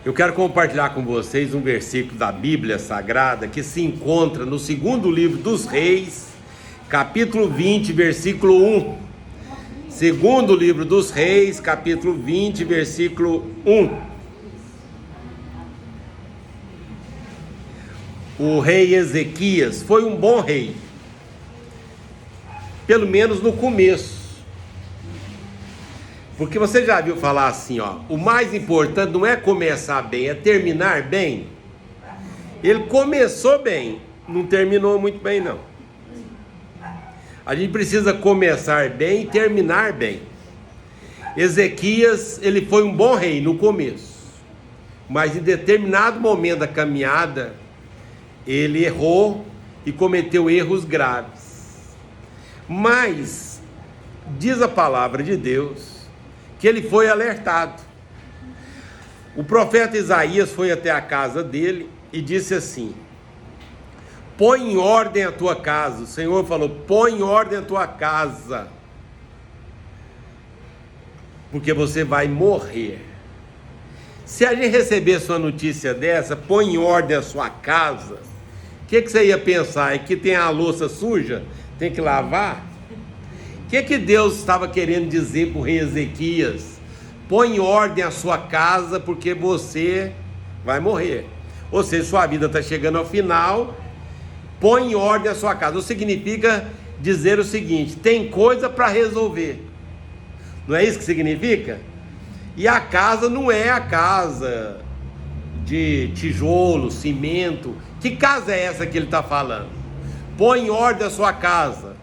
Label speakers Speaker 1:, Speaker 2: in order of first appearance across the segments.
Speaker 1: Eu quero compartilhar com vocês um versículo da Bíblia Sagrada que se encontra no segundo livro dos Reis, capítulo 20, versículo 1. Segundo livro dos Reis, capítulo 20, versículo 1. O rei Ezequias foi um bom rei, pelo menos no começo. Porque você já viu falar assim, o mais importante não é começar bem, é terminar bem. Ele começou bem, não terminou muito bem não. A gente precisa começar bem e terminar bem. Ezequias, ele foi um bom rei no começo, mas em determinado momento da caminhada, ele errou e cometeu erros graves. Mas, diz a palavra de Deus, que ele foi alertado. O profeta Isaías foi até a casa dele e disse assim: põe em ordem a tua casa. O Senhor falou: põe em ordem a tua casa, porque você vai morrer. Se a gente recebesse uma notícia dessa, põe em ordem a sua casa, o que você ia pensar? É que tem a louça suja, tem que lavar? O que Deus estava querendo dizer para o rei Ezequias? Põe em ordem a sua casa, porque você vai morrer. Ou seja, sua vida está chegando ao final, põe em ordem a sua casa. Isso significa dizer o seguinte: tem coisa para resolver. Não é isso que significa? E a casa não é a casa de tijolo, cimento. Que casa é essa que ele está falando? Põe em ordem a sua casa.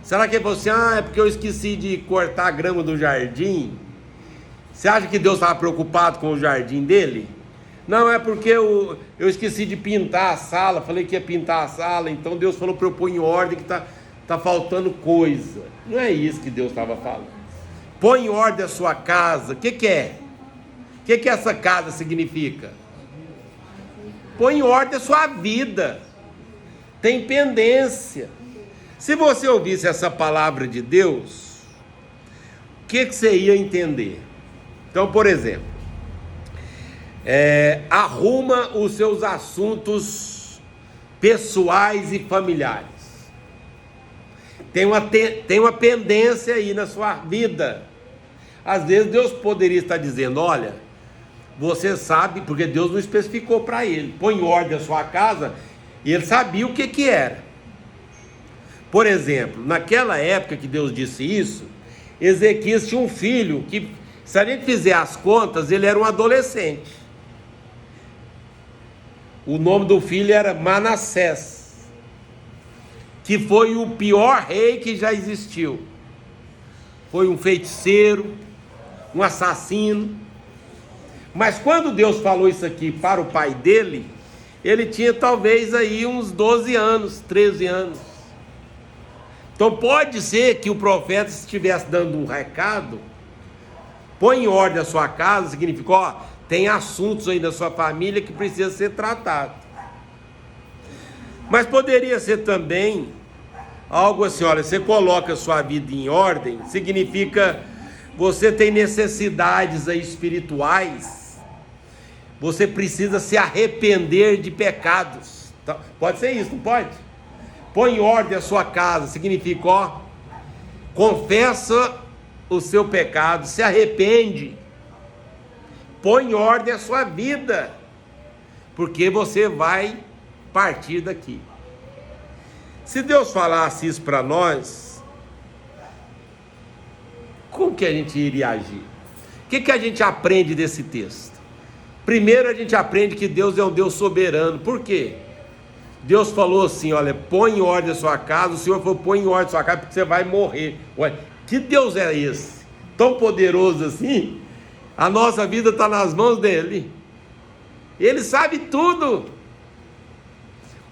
Speaker 1: Será que é você? É porque eu esqueci de cortar a grama do jardim? Você acha que Deus estava preocupado com o jardim dele? Não, é porque eu esqueci de pintar a sala. Falei que ia pintar a sala, então Deus falou para eu pôr em ordem que tá faltando coisa. Não é isso que Deus estava falando. Põe em ordem a sua casa. O que é? O que essa casa significa? Põe em ordem a sua vida. Tem pendência. Se você ouvisse essa palavra de Deus, o que você ia entender? Então, por exemplo, arruma os seus assuntos pessoais e familiares. Tem uma pendência aí na sua vida. Às vezes Deus poderia estar dizendo: olha, você sabe, porque Deus não especificou para ele, põe em ordem a sua casa, e ele sabia o que era. Por exemplo, naquela época que Deus disse isso, Ezequias tinha um filho que, se a gente fizer as contas, ele era um adolescente. O nome do filho era Manassés, que foi o pior rei que já existiu. Foi um feiticeiro, um assassino. Mas quando Deus falou isso aqui para o pai dele, ele tinha talvez aí uns 12 anos, 13 anos. Então pode ser que o profeta estivesse dando um recado: põe em ordem a sua casa, significa, tem assuntos aí na sua família que precisa ser tratado. Mas poderia ser também algo assim: olha, você coloca a sua vida em ordem, significa você tem necessidades aí espirituais, você precisa se arrepender de pecados. Então, pode ser isso, não pode? Põe em ordem a sua casa, significa, confessa o seu pecado, se arrepende, põe em ordem a sua vida, porque você vai partir daqui. Se Deus falasse isso para nós, como que a gente iria agir? O que a gente aprende desse texto? Primeiro, a gente aprende que Deus é um Deus soberano. Por quê? Deus falou assim: olha, põe em ordem a sua casa. O Senhor falou: põe em ordem a sua casa, porque você vai morrer. Ué, que Deus é esse? Tão poderoso assim? A nossa vida está nas mãos dele. Ele sabe tudo.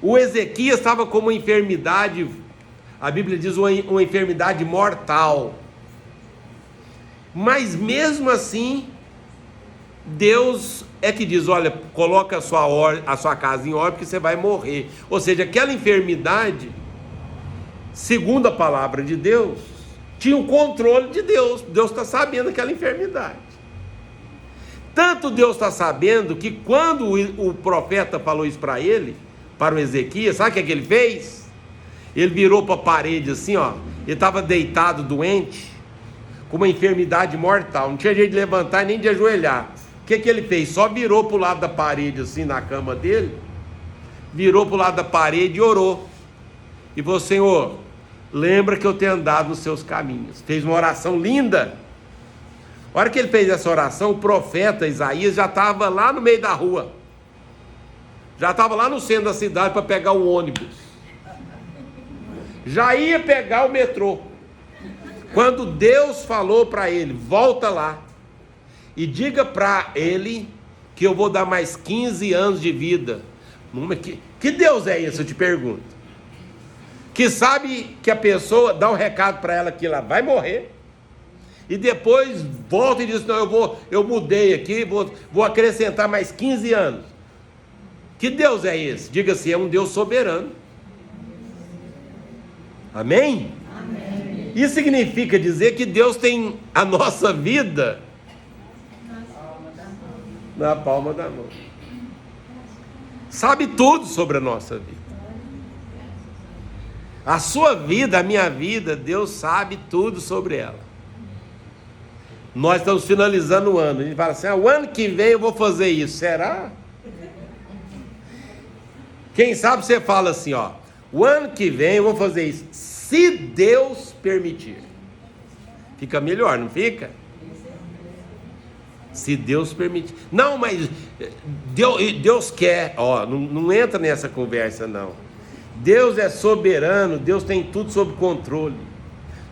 Speaker 1: O Ezequias estava com uma enfermidade, a Bíblia diz uma enfermidade mortal. Mas mesmo assim, Deus é que diz: olha, coloca a sua casa em ordem, porque você vai morrer. Ou seja, aquela enfermidade, segundo a palavra de Deus, tinha o controle de Deus. Deus está sabendo aquela enfermidade. tanto Deus está sabendo, que quando o profeta falou isso para ele, para o Ezequias, sabe o que ele fez? Ele virou para a parede assim, ó. Ele estava deitado, doente, com uma enfermidade mortal, não tinha jeito de levantar e nem de ajoelhar. O que ele fez? Só virou para o lado da parede assim, na cama dele, virou para o lado da parede e orou. E falou: Senhor, lembra que eu tenho andado nos seus caminhos. Fez uma oração linda. A hora que ele fez essa oração, o profeta Isaías já estava lá no meio da rua, já estava lá no centro da cidade para pegar o ônibus, já ia pegar o metrô, quando Deus falou para ele: volta lá e diga para ele que eu vou dar mais 15 anos de vida. Que Deus é esse, eu te pergunto? Que sabe que a pessoa dá um recado para ela que ela vai morrer, e depois volta e diz: não, eu mudei aqui, vou acrescentar mais 15 anos. Que Deus é esse? Diga assim: é um Deus soberano. Amém? Amém. Isso significa dizer que Deus tem a nossa vida na palma da mão. Sabe tudo sobre a nossa vida. A sua vida, a minha vida, Deus sabe tudo sobre ela. Nós estamos finalizando o ano. A gente fala assim: o ano que vem eu vou fazer isso. Será? Quem sabe você fala assim, ó: o ano que vem eu vou fazer isso, se Deus permitir. Fica melhor, não fica? Se Deus permitir. Não, mas Deus quer. Ó, não entra nessa conversa, não. Deus é soberano, Deus tem tudo sob controle.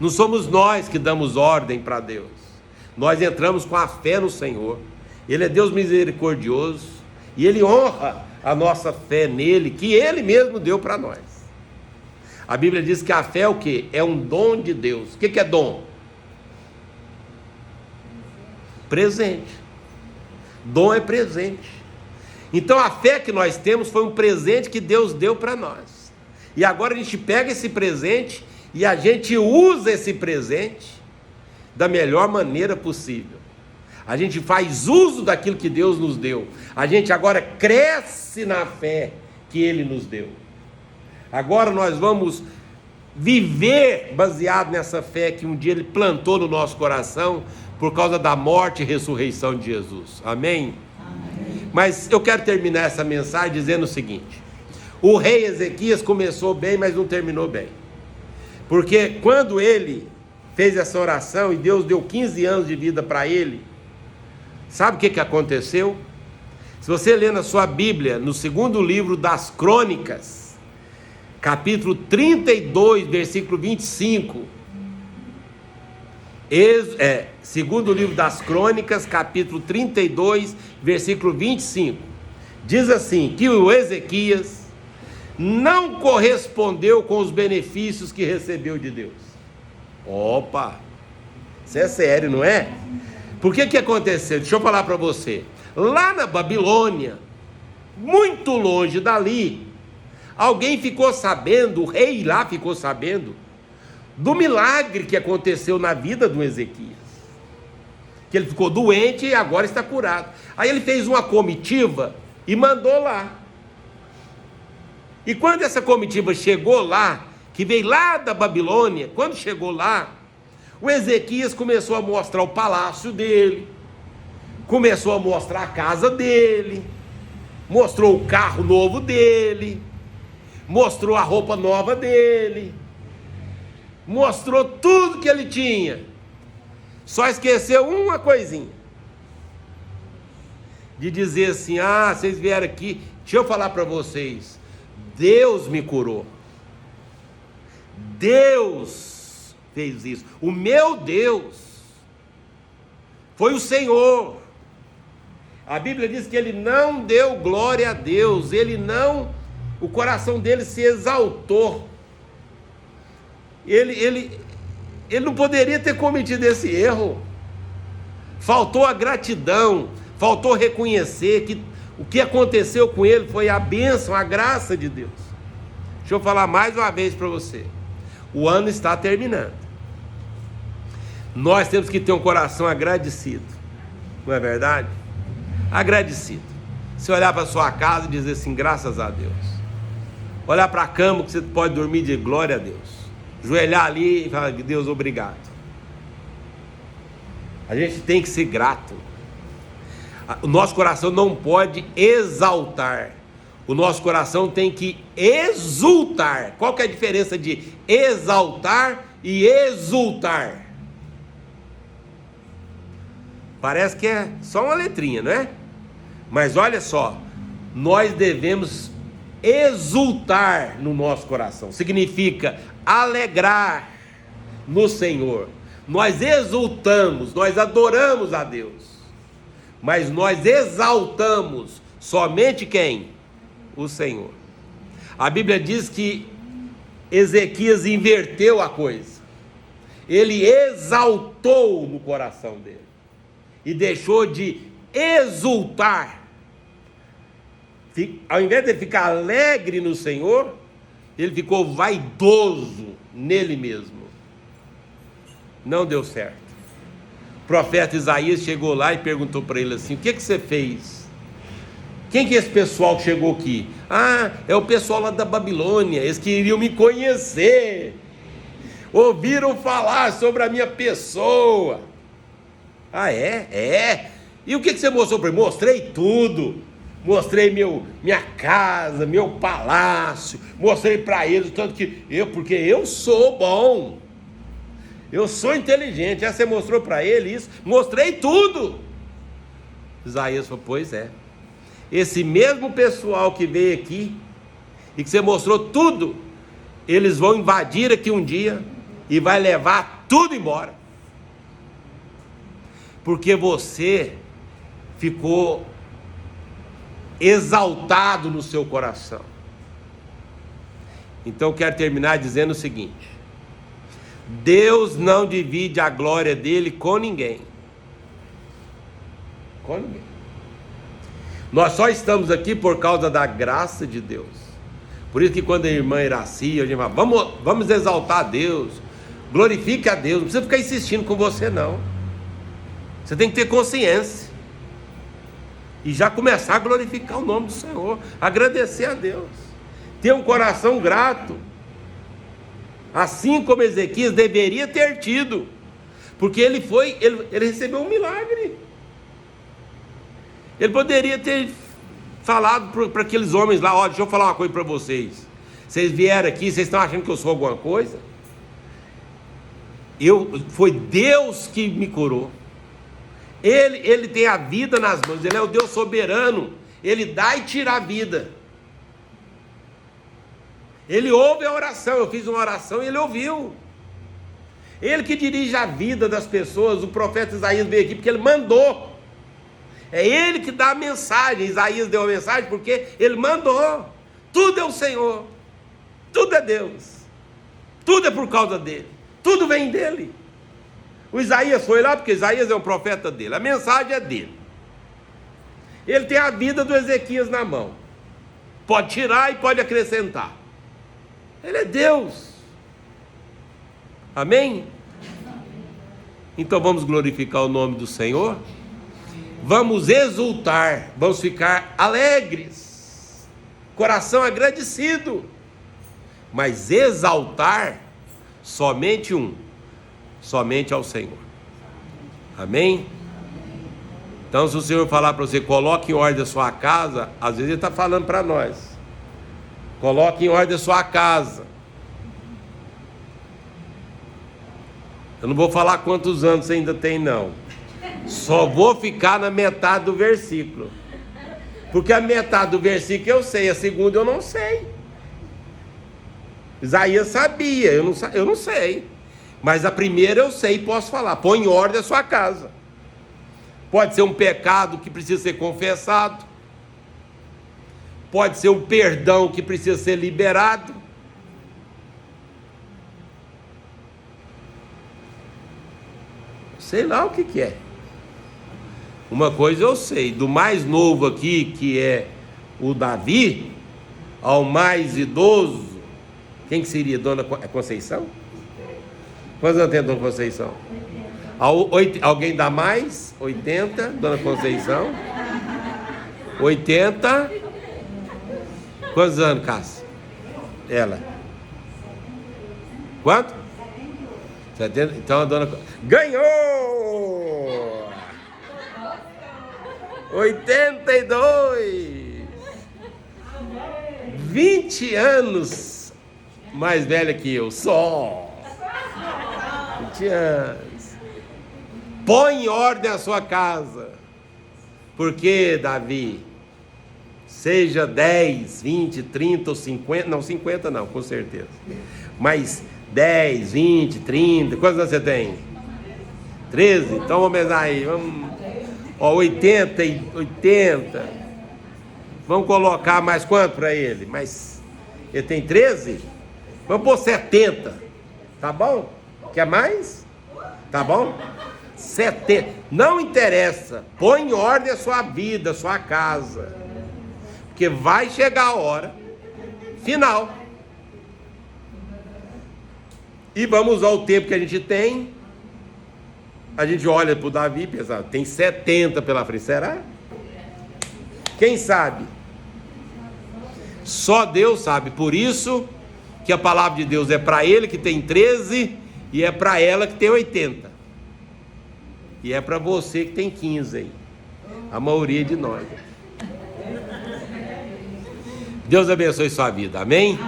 Speaker 1: Não somos nós que damos ordem para Deus. Nós entramos com a fé no Senhor. Ele é Deus misericordioso e Ele honra a nossa fé nele, que Ele mesmo deu para nós. A Bíblia diz que a fé é o quê? É um dom de Deus. O que é dom? Presente. Dom é presente. Então a fé que nós temos foi um presente que Deus deu para nós. E agora a gente pega esse presente e a gente usa esse presente da melhor maneira possível. A gente faz uso daquilo que Deus nos deu. A gente agora cresce na fé que Ele nos deu. Agora nós vamos viver baseado nessa fé que um dia Ele plantou no nosso coração por causa da morte e ressurreição de Jesus. Amém? Amém. Mas eu quero terminar essa mensagem dizendo o seguinte: o rei Ezequias começou bem, mas não terminou bem. Porque quando ele fez essa oração e Deus deu 15 anos de vida para ele, sabe o que aconteceu? Se você ler na sua Bíblia, no segundo livro das Crônicas, capítulo 32, versículo 25, segundo livro das Crônicas, capítulo 32, versículo 25, diz assim, que o Ezequias não correspondeu com os benefícios que recebeu de Deus. Opa, isso é sério, não é? Por que aconteceu? Deixa eu falar para você. Lá na Babilônia, muito longe dali, alguém ficou sabendo, o rei lá ficou sabendo, do milagre que aconteceu na vida do Ezequias. Que ele ficou doente e agora está curado. Aí ele fez uma comitiva e mandou lá. E quando essa comitiva chegou lá, que veio lá da Babilônia, quando chegou lá, o Ezequias começou a mostrar o palácio dele, começou a mostrar a casa dele, mostrou o carro novo dele, mostrou a roupa nova dele, mostrou tudo que ele tinha, só esqueceu uma coisinha, de dizer assim: vocês vieram aqui, deixa eu falar para vocês, Deus me curou, Deus fez isso, o meu Deus foi o Senhor. A Bíblia diz que ele não deu glória a Deus, o coração dele se exaltou, ele não poderia ter cometido esse erro, faltou a gratidão, faltou reconhecer que o que aconteceu com ele foi a bênção, a graça de Deus. Deixa eu falar mais uma vez para você, o ano está terminando, nós temos que ter um coração agradecido, não é verdade? agradecido. Você olhar para a sua casa e dizer assim, graças a Deus. Olhar para a cama que você pode dormir de glória a Deus. Joelhar ali e falar, Deus, obrigado. A gente tem que ser grato. O nosso coração não pode exaltar. O nosso coração tem que exultar. Qual que é a diferença de exaltar e exultar? Parece que é só uma letrinha, não é? Mas olha só, nós devemos exultar no nosso coração. Significa alegrar no Senhor. Nós exultamos, nós adoramos a Deus. Mas nós exaltamos somente quem? O Senhor. A Bíblia diz que Ezequias inverteu a coisa. Ele exaltou no coração dele. E deixou de exultar. Ao invés de ficar alegre no Senhor, ele ficou vaidoso nele mesmo. Não deu certo. O profeta Isaías chegou lá e perguntou para ele assim, o que você fez? Quem que é esse pessoal que chegou aqui? Ah, é o pessoal lá da Babilônia, eles queriam me conhecer, ouviram falar sobre a minha pessoa. Ah, é? É. E o que você mostrou para ele? Mostrei tudo. Mostrei minha casa, meu palácio. Mostrei para eles, tanto que porque eu sou bom. Eu sou inteligente. Aí você mostrou para ele isso? Mostrei tudo. Isaías falou, pois é. Esse mesmo pessoal que veio aqui e que você mostrou tudo, eles vão invadir aqui um dia e vai levar tudo embora. Porque você ficou exaltado no seu coração. Então eu quero terminar dizendo o seguinte: Deus não divide a glória dele com ninguém. Com ninguém. Nós só estamos aqui por causa da graça de Deus. Por isso que quando a irmã Iraci, a gente fala, vamos exaltar a Deus, glorifique a Deus, não precisa ficar insistindo com você não. Você tem que ter consciência e já começar a glorificar o nome do Senhor, agradecer a Deus, ter um coração grato, assim como Ezequias deveria ter tido, porque ele recebeu um milagre. Ele poderia ter falado para aqueles homens lá, ó, deixa eu falar uma coisa para vocês, vocês vieram aqui, vocês estão achando que eu sou alguma coisa? Foi Deus que me curou. Ele tem a vida nas mãos, ele é o Deus soberano, ele dá e tira a vida. Ele ouve a oração, eu fiz uma oração e ele ouviu. Ele que dirige a vida das pessoas. O profeta Isaías veio aqui porque ele mandou. É ele que dá a mensagem. Isaías deu a mensagem porque ele mandou. Tudo é o Senhor, tudo é Deus, tudo é por causa dele, tudo vem dele. O Isaías foi lá porque Isaías é um profeta dele, a mensagem é dele. Ele tem a vida do Ezequias na mão, pode tirar e pode acrescentar. Ele é Deus. Amém? Então vamos glorificar o nome do Senhor, vamos exultar, vamos ficar alegres, coração agradecido, mas exaltar somente somente ao Senhor. Amém? Então se o Senhor falar para você, coloque em ordem a sua casa, às vezes ele está falando para nós, coloque em ordem a sua casa. Eu não vou falar quantos anos você ainda tem não, só vou ficar na metade do versículo, porque a metade do versículo eu sei, a segunda eu não sei. Isaías sabia, eu não sei, mas a primeira eu sei e posso falar. Põe em ordem a sua casa. Pode ser um pecado que precisa ser confessado, pode ser um perdão que precisa ser liberado, sei lá o que é. Uma coisa eu sei, do mais novo aqui, que é o Davi, ao mais idoso, quem que seria? Dona Conceição? Quantos anos tem a Dona Conceição? Alguém dá mais? 80, Dona Conceição? 80. Quantos anos, Cássio? Ela. Quanto? 70. Então a dona ganhou! 82. 20 anos mais velha que eu, só. 20 anos. Põe em ordem a sua casa. Porque, Davi, seja 10, 20, 30 ou 50, não, 50 não, com certeza. Mas 10, 20, 30, quantos anos você tem? 13? Então vamos pensar aí, vamos, ó, 80 e 80. Vamos colocar mais quanto para ele? Mas ele tem 13? Vamos pôr 70. Tá bom? Quer mais? Tá bom? 70. Não interessa. Põe em ordem a sua vida, a sua casa. Porque vai chegar a hora final. E vamos usar o tempo que a gente tem. A gente olha para o Davi e pensa, tem 70 pela frente. Será? Quem sabe? Só Deus sabe. Por isso que a palavra de Deus é para ele que tem 13 e é para ela que tem 80. E é para você que tem 15 aí. A maioria de nós. Deus abençoe sua vida. Amém?